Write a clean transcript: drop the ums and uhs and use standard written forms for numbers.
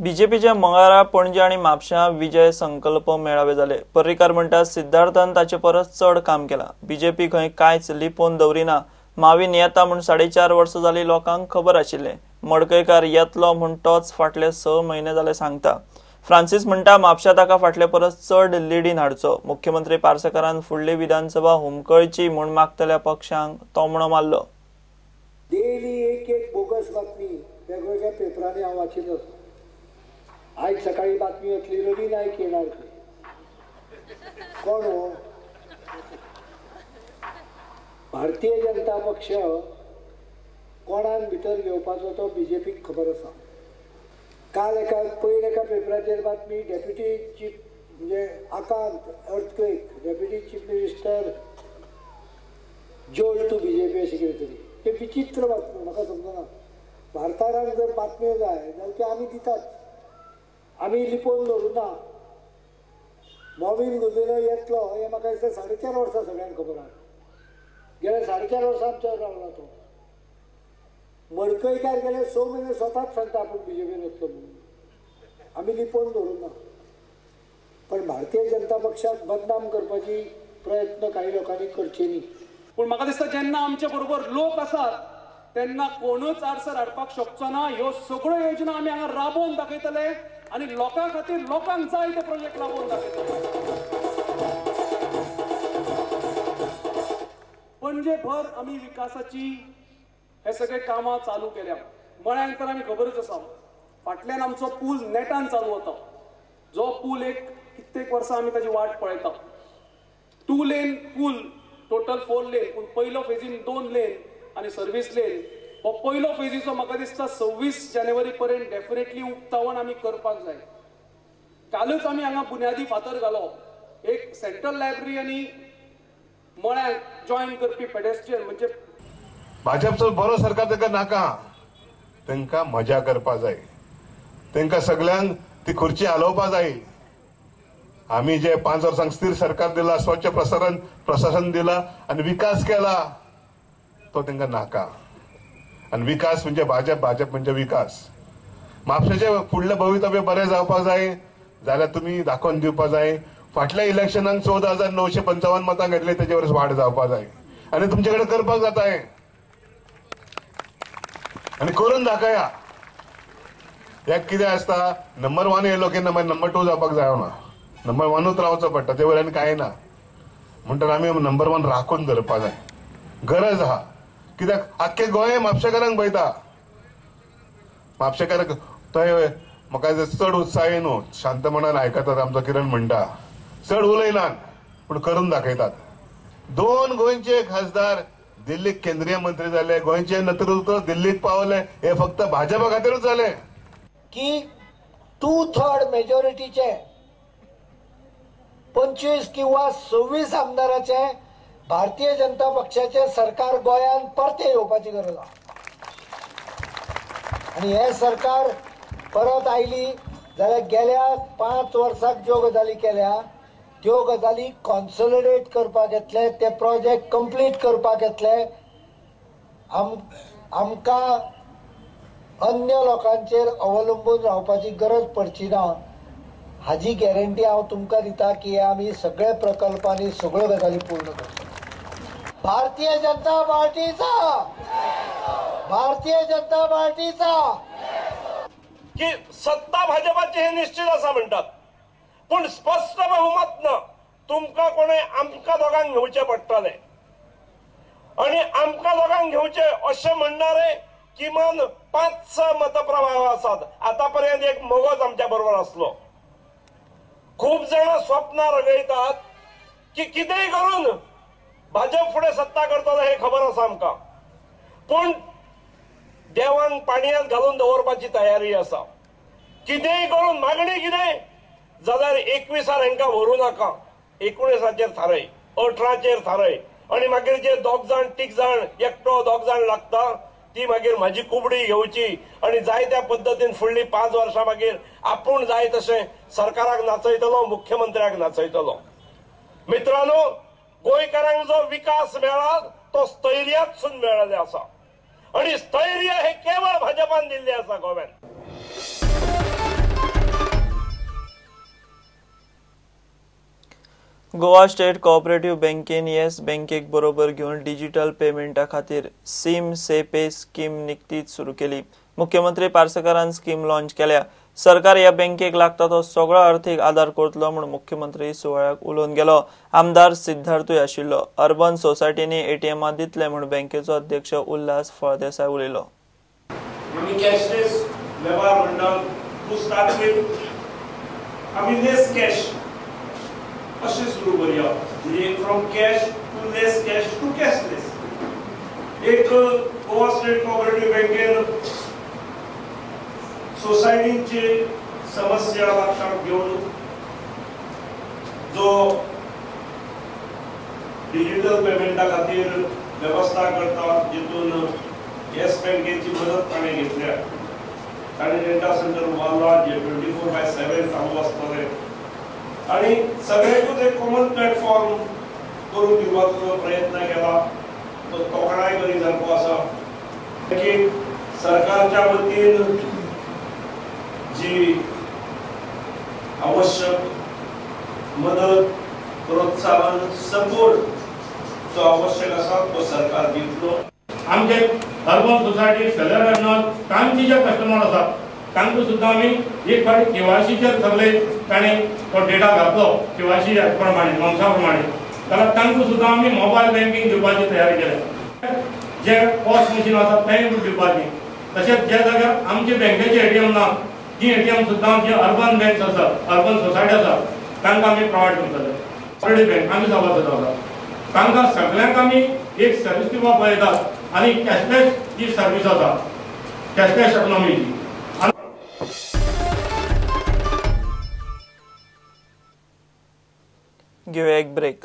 बीजेपीच्या मंगळारा, पणजी आणि म्हापशा विजय संकल्प मेळावे जाले। पर्रीकार म्हणटा सिद्धार्थन ताचे परस चड काम केला। बीजेपी खंय कांयच लिपोवन दवरिना। माविन येता म्हूण 4.5 वर्सां जाली लोकांक खबर आशिल्लें। मडकयकार येतलो म्हूण तोच फाटले 6 म्हयने जाले सांगता। फ्रांसीस म्हणटा म्हापशा ताका फाटले परस चड लिडीन हाडचो। मुख्यमंत्री पार्सेकारान फुडली विधानसभा हुमकळची म्हूण मागतल्या पक्षांक तोमणो मारलो। डेली एक बोगस बातमी वेगवेगळ्या पेपरांनी हांव वाचीत असतां। आज सकाळी बातमी येतली रवी नायक येणार कोण हो? भारतीय जनता पक्ष कोणान भितर घेवपाचो तो बीजेपीक खबर आसा। काल एका पेपराचेर बातमी डेप्युटी चीफ म्हणजे आकांत अर्थक्वेक डेप्युटी चीफ मिनिस्टर जोल टू बीजेपी अशें कितें तरी। ते विचित्र बातमी म्हाका समजना। भारताराक जर बातम्यो जाय जाल्यार त्यो आमी दितात, आमी लिपोवन दवरुना। मॉविन गुजरो येतलो हें म्हाका दिसता 4.5 वर्सां सगळ्यांक खबर आसा। गेल्या 4.5 वर्सां आमच्यावर रावला तो। मडकयकार गेले 6 म्हयने स्वताच सांगता आपूण बीजेपीन वतलो म्हणून। आमी लिपोवन दवरुना, पण भारतीय जनता पक्षाक बदनाम करपाची प्रयत्न काही लोकांनी करचे न्ही। पण म्हाका दिसता जेन्ना आमचे बरोबर लोक आसात तेन्ना कोणूच आडसर हाडपाक शकचो ना। ह्यो सगळ्यो योजना आमी हांगा राबोवन दाखयतले आनी लोकां खातीर लोकांक जाय ते प्रोजेक्ट राबोवन दाखयतले। पणजे भर आमी विकासाची हे सगळे कामां चालू केल्या। मळ्यांक तर आमी खबरच आसा, फाटल्यान आमचो पूल नेटान चालू वता। जो पूल एक कित्येक वर्सां आमी ताची वाट पळयता। 2 लेन पूल, टोटल 4 लेन, पूण पयलो फेजीन 2 लेन आनी सर्वीस लेन। हो पयलो फेजीचो म्हाका दिसता 26 जानेवारी पर्यंत डेफिनेटली उक्तावण आमी करपाक जाय। कालच आमी हांगा बुन्यादी फातर घालो। एक सेंट्रल लायब्ररी आनी मळ्यांक जॉईन करपी पेडेस्ट्रियन म्हणजे भाजपचो बरो सरकार ताका नाका। तांकां मजा करपा जाय, तांकां सगळ्यांक ती खुर्ची हालोवपा जाय। आमी जे 5 वर्सांक स्थिर सरकार दिला, स्वच्छ प्रशासन दिला आणि विकास केला, तो तांकां नाका। आणि विकास म्हणजे भाजप म्हणजे विकास। म्हापशेचे फुडले भवितव्य बरें जावपाक जाय जाल्यार तुमी दाखोवन दिवपा जाय। फाटल्या इलेक्शनाक 14,955 मतां घेतली, तेजे वरस वाड जावपा जाय आनी तुमचे कडेन करपाक जाता हें, आनी करून दाखया। एक कितें आसता, नंबर 1 येयलो की नंबर 2 जावपाक जायना। नंबर 1च रावचो पडटा, ते वयल्यान कांय ना। म्हणटच आमी नंबर 1 राखून धरपा जाय, गरज आहा। कित्याक आख्खे गोंय म्हापशेकारांक पळयता। म्हापशेकार थंय म्हाका चड उत्साही न्हू, शांतपणान आयकतात आमचो किरण म्हणटा। चड उलयनात पूण करून दाखयतात। 2 गोंयचे खासदार दिल्लीक केंद्रीय मंत्री जाले, गोंयचे नेतृत्व दिल्लीक पावले, हे फक्त भाजपा खातीरच जाले। की 2/3 मेजॉरिटीचे 25 किंवा 26 आमदाराचे भारतीय जनता पक्षाचे सरकार गोंयान परते येवपाची गरज आसा। आणि हे सरकार परत आयली जाल्यार गेल्या 5 वर्सांक ज्यो गजाली केल्या त्यो गजाली कॉन्सोलिडेट करपाक येतले, ते प्रोजेक्ट कंप्लीट करपाक येतले। आमकां अन्य लोकांचेर अवलंबून रावपाची गरज पडची ना, हाजी गॅरंटी हांव तुमकां दिता की आमी सगळे प्रकल्पांनी सगळ्यो गजाली पूर्ण करतले। भारतीय जनता पार्टीचा की सत्ता भाजपाची हे निश्चित असा म्हणतात, पण स्पष्ट बहुमत न तुमका कोणे आमका दोघांक घेवचे पडटले। आणि आमका दोघांक घेवचे असे म्हणणारे किमान 5-6 मतप्रवाह आसात। आतापर्यंत एक मोगोच आमच्या बरोबर असलो। खूप जण स्वप्न रगयतात की कितेंय करून भाजप फुडें सत्ता करतलो हे खबर आसा आमकां, पण देवांक पाणयात घालून दवरपाची तयारी आसा। कितेंय करून मागणी कितें जाल्यार 21 हेंकां व्हरू नाका, 19 थारय, 18 थारय, आणि मागीर जे 2 जाण 3 जाण एकटो 2 जाण लागता ती मागीर म्हाजी कुबडी घेवची आणि जाय त्या पद्दतीन फुडली 5 वर्सां मागीर आपूण जाय तशें सरकाराक नाचयतलो, मुख्यमंत्र्याक नाचयतलो। मित्रांनो, गोंयकारांक जो विकास मेळ्ळा तो स्थैर्यातसून मेळ्ळेले आसा आणि स्थैर्य हे केवळ भाजपान दिल्ले आसा गोव्यात। गोवा स्टेट कोऑपरेटिव्ह बँकेन येस बँकेक बरोबर घेऊन डिजिटल पेमेंटा खातीर सिम से पे स्कीम निकतीच सुरू केली। मुख्यमंत्री पार्सेकारान स्कीम लॉन्च केल्या। सरकार ह्या बँकेक लागता तो सगळो आर्थीक आदार करतलो म्हणून मुख्यमंत्री सुवाळ्याक उलोवन गेलो। आमदार सिद्धार्थूय आशिल्लो। अर्बन सोसायटीनी एटीएम दितले म्हणून बँकेचो अध्यक्ष उल्हास फळदेसाय उलयलो। आमी कॅशलेस व्यवहार म्हणटात टू स्टार्ट विथ आमी लेस कॅश अशें सुरू करया म्हणजे from cash to less cash to cashless. एक गोवा स्टेट कोऑपरेटिव्ह बँकेन सोसायटीची समस्या लक्षात घेऊन जो डिजिटल पेमेंटा खातीर व्यवस्था करता जितून येस बँकेची मदत ताणें घेतल्या। ताणें डेटा सेंटर बांदला जे 24/7 चालू आसतले आणि सगळ्यांकूच एक कॉमन प्लॅटफॉर्म करून दिवपाचो प्रयत्न केला। तो तोखणाय बरी जावपा आसा की सरकारच्या वतीन जी आवश्यक मदत प्रोत्साहन सपोर्ट जो आवश्यक आसा तो सरकार दितलो। आमचे अर्बन सोसायटी सेलर तांचे जे कस्टमर आसात तांकां सुद्दां आमी एक फावटी केवायसीचेर सगळे ताणें तो डेटा घातलो केवायसी प्रमाणे नॉम्सा प्रमाणे जाल्यार तांकां सुद्दां आमी मोबायल बँकिंग दिवपाची तयारी केल्या। जे पॉस मशीन आसा तेंय दिवपाची। तशेंच ज्या जाग्यार आमचे बँकेचे एटीएम ना ती एटीएम सुद्दां जे अर्बन बँक्स आसा अर्बन सोसायटी आसा तांकां आमी प्रोवायड करतले। कोऑपरेटिव्ह बँक आमी सभासद आसा तांकां सगळ्यांक आमी एक सर्वीस दिवपाक पळयतात आनी कॅशलेस जी सर्वीस आसा कॅशलेस इकॉनॉमीची। घेऊया एक ब्रेक।